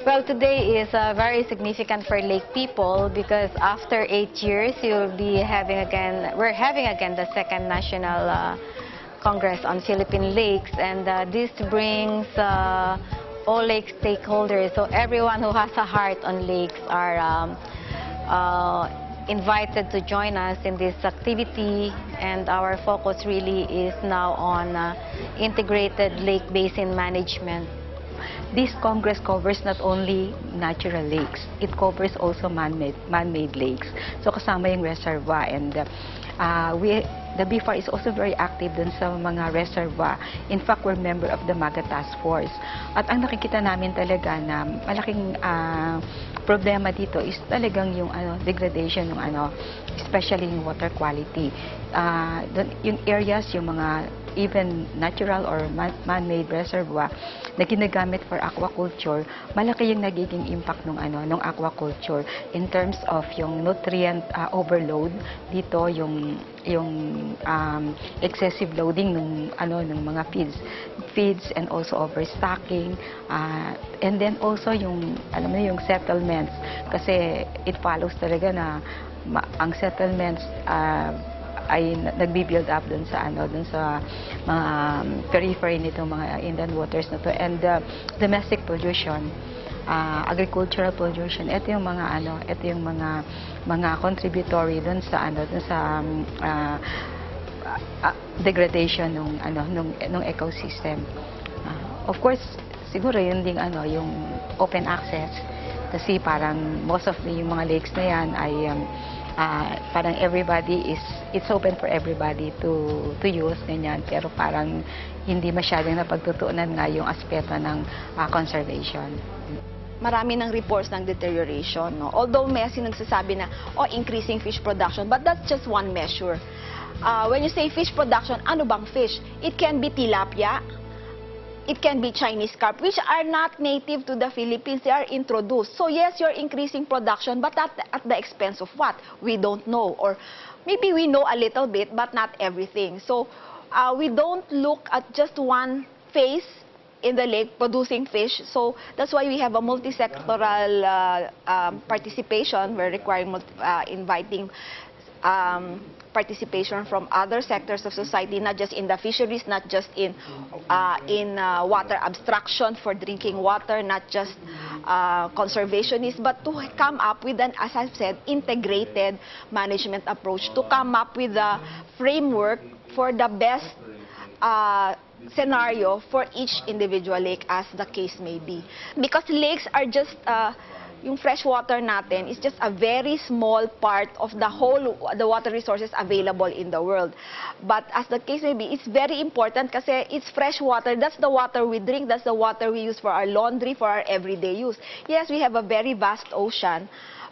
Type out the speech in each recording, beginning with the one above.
Well, today is very significant for Lake people because after 8 years, we're having again the second National Congress on Philippine Lakes, and this brings all lake stakeholders. So everyone who has a heart on lakes are invited to join us in this activity, and our focus really is now on integrated lake basin management. This Congress covers not only natural lakes, it covers also man-made lakes. So kasama yung reservoir, and the BFAR is also very active dun sa mga reservoir. In fact, we're member of the MAGA Task Force. At ang nakikita namin talaga na malaking problema dito is talagang yung degradation ng especially yung water quality. Yung areas, yung mga even natural or man-made reservoir na ginagamit for aquaculture, malaki yung nagiging impact ng aquaculture in terms of yung nutrient overload dito, yung excessive loading ng mga feeds and also overstocking, and then also yung yung settlements, kasi it follows talaga na ang settlements ay nagbi-build up dun sa mga periphery nitong mga inland waters na to, and domestic pollution, agricultural pollution. Ito yung mga contributory dun sa degradation ng ecosystem. Of course, siguro yun ding yung open access, kasi parang most of yung mga lakes na yan ay parang it's open for everybody to use, ganyan. Pero parang hindi masyadong napagtutuunan nga yung aspeto ng conservation. Marami ng reports ng deterioration, no? Although may nagsasabi na, increasing fish production, but that's just one measure. When you say fish production, ano bang fish? It can be tilapia, it can be Chinese carp, which are not native to the Philippines. They are introduced. So yes, you're increasing production, but at the expense of what? We don't know. Or maybe we know a little bit, but not everything. So we don't look at just one phase in the lake producing fish. So that's why we have a multi-sectoral participation. We're requiring inviting participation from other sectors of society, not just in the fisheries, not just in water abstraction for drinking water, not just conservationists, but to come up with an, as I've said, integrated management approach, to come up with a framework for the best scenario for each individual lake, as the case may be. Because lakes are just yung fresh water natin is just a very small part of the water resources available in the world. But as the case may be, it's very important kasi it's fresh water. That's the water we drink. That's the water we use for our laundry, for our everyday use. Yes, we have a very vast ocean,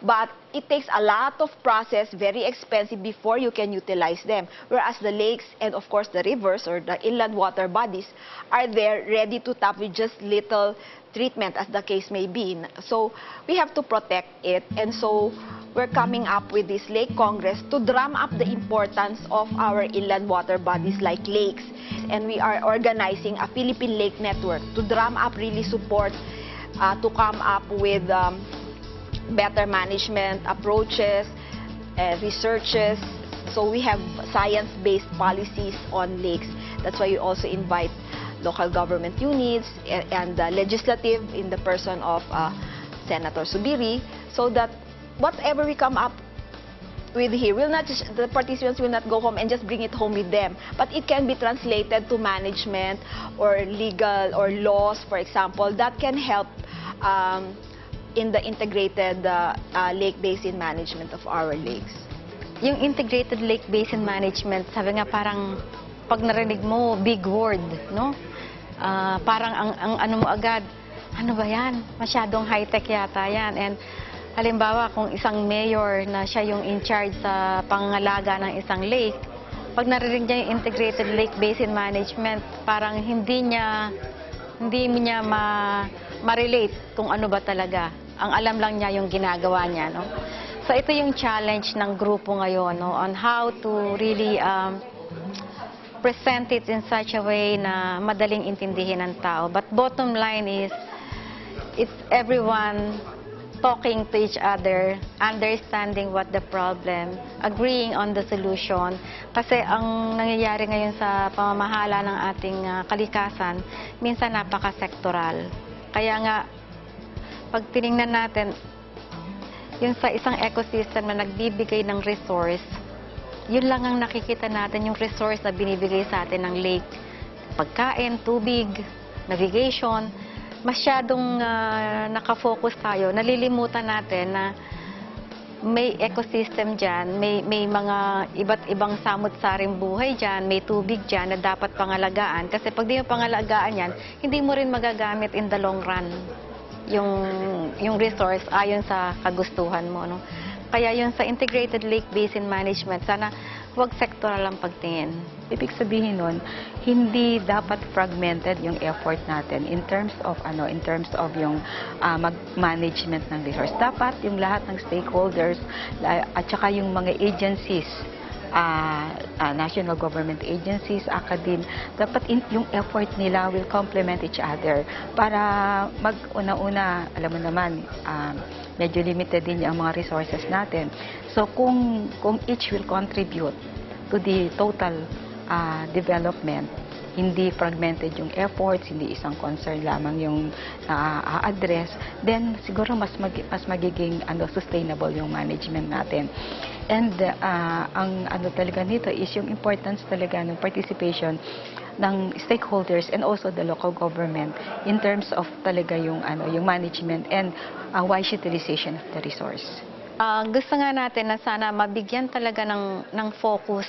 but it takes a lot of process, very expensive, before you can utilize them. Whereas the lakes and, of course, the rivers or the inland water bodies are there ready to tap with just little treatment, as the case may be. So we have to protect it, and so we're coming up with this Lake Congress to drum up the importance of our inland water bodies like lakes. And we are organizing a Philippine Lake Network to drum up really support to come up with better management approaches, researches. So we have science-based policies on lakes. That's why we also invite local government units and the legislative in the person of Senator Subiri, so that whatever we come up with here, the participants will not go home and just bring it home with them, but it can be translated to management or legal or laws, for example, that can help in the integrated lake basin management of our lakes. Yung integrated lake basin management, sabi nga parang pag narinig mo, big word, no? Parang ang ano mo agad, ano ba yan? Masyadong high-tech yata yan. And halimbawa, kung isang mayor na siya yung in charge sa pangangalaga ng isang lake, pag narinig niya yung integrated lake basin management, parang hindi niya ma-relate kung ano ba talaga. Ang alam lang niya yung ginagawa niya, no? So ito yung challenge ng grupo ngayon, no, on how to really present it in such a way na madaling intindihin ng tao. But bottom line is, it's everyone talking to each other, understanding what the problem, agreeing on the solution. Kasi ang nangyayari ngayon sa pamamahala ng ating kalikasan, minsan napaka-sektoral. Kaya nga, pag tinignan natin, yung sa isang ecosystem na nagbibigay ng resource, yun lang ang nakikita natin, yung resource na binibigay sa atin ng lake. Pagkain, tubig, navigation, masyadong nakafocus tayo, nalilimutan natin na may ecosystem dyan, may mga iba't ibang samot-saring buhay dyan, may tubig dyan na dapat pangalagaan. Kasi pag di mo pangalagaan yan, hindi mo rin magagamit in the long run yung resource ayon sa kagustuhan mo. No? Kaya yun sa Integrated Lake Basin Management, sana huwag sektoral ang pagtingin. Ibig sabihin nun, hindi dapat fragmented yung effort natin in terms of yung management ng resource. Dapat yung lahat ng stakeholders at saka yung mga agencies, national government agencies, academe, dapat yung effort nila will complement each other para mag-una-una, alam mo naman, medyo limited din yung mga resources natin. So kung each will contribute to the total development, hindi fragmented yung efforts, hindi isang concern lamang yung a-address, then siguro mas magiging sustainable yung management natin. And ang talaga nito is yung importance talaga ng participation ng stakeholders and also the local government in terms of talaga yung management and wise utilization of the resource. Gusto nga natin na sana mabigyan talaga ng focus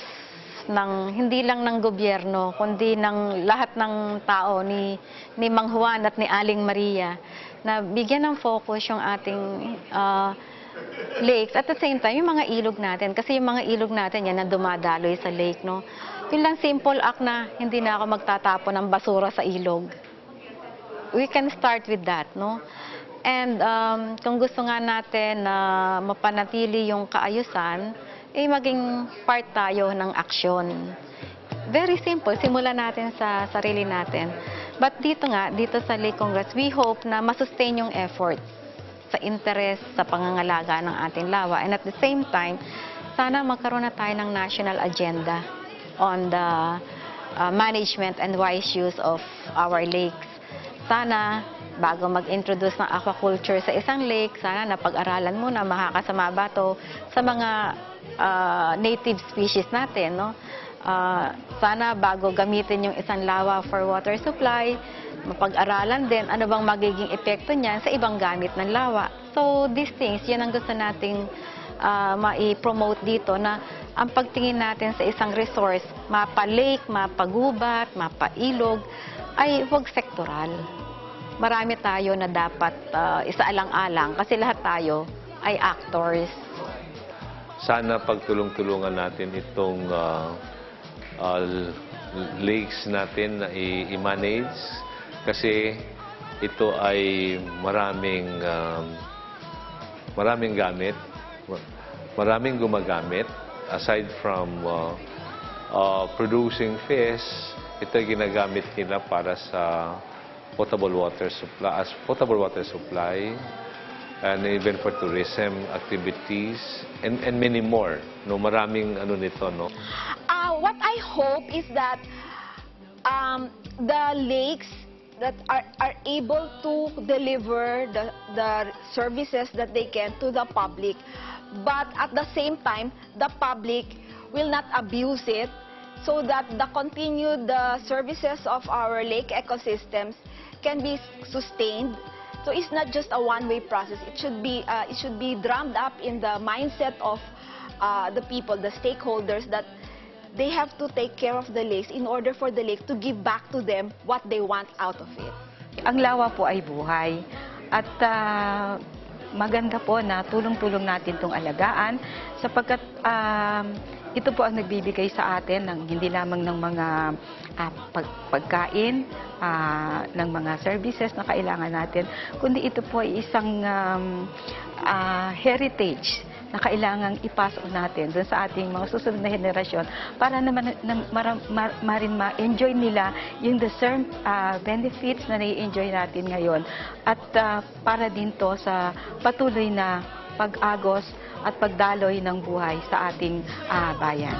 hindi lang ng gobyerno, kundi ng lahat ng tao, ni Mang Juan at ni Aling Maria, na bigyan ng focus yung ating lakes. At the same time, yung mga ilog natin. Kasi yung mga ilog natin, yan na dumadaloy sa lake, no? Yun lang simple act na hindi na ako magtatapon ng basura sa ilog. We can start with that, no? And kung gusto nga natin na mapanatili yung kaayusan, maging part tayo ng aksyon. Very simple, simulan natin sa sarili natin. But dito sa Lake Congress, we hope na masustain yung effort sa interest sa pangangalaga ng ating lawa. And at the same time, sana magkaroon na tayo ng national agenda on the management and wise use of our lakes. Sana, bago mag-introduce ng aquaculture sa isang lake, sana napag-aralan muna, makakasama ba to sa mga native species natin, no? Sana bago gamitin yung isang lawa for water supply, mapag-aralan din ano bang magiging epekto niyan sa ibang gamit ng lawa. So these things, yan ang gusto nating mai-promote dito, na ang pagtingin natin sa isang resource, mapa-lake, mapa-gubat, mapa-ilog, ay huwag sektoral. Marami tayo na dapat isaalang-alang kasi lahat tayo ay actors. Sana pagtulong-tulungan natin itong lakes natin na i-manage kasi ito ay maraming gamit, maraming gumagamit. Aside from producing fish, ito ay ginagamit nila para sa potable water supply, and even for tourism activities and many more. No, maraming nito, no. What I hope is that the lakes that are able to deliver the services that they can to the public, but at the same time, the public will not abuse it, so that the continued services of our lake ecosystems can be sustained. So it's not just a one-way process. It should be drummed up in the mindset of the people, the stakeholders, that they have to take care of the lakes in order for the lake to give back to them what they want out of it. Ang lawa po ay buhay at maganda po na tulong-tulong natin itong alagaan sapagkat ito po ang nagbibigay sa atin ng hindi lamang ng mga pagkain, ng mga services na kailangan natin, kundi ito po ay isang heritage na kailangang ipasa natin dun sa ating mga susunod na henerasyon para naman ma-enjoy nila yung deserved benefits na nai-enjoy natin ngayon at para din to sa patuloy na pag-agos at pagdaloy ng buhay sa ating bayan.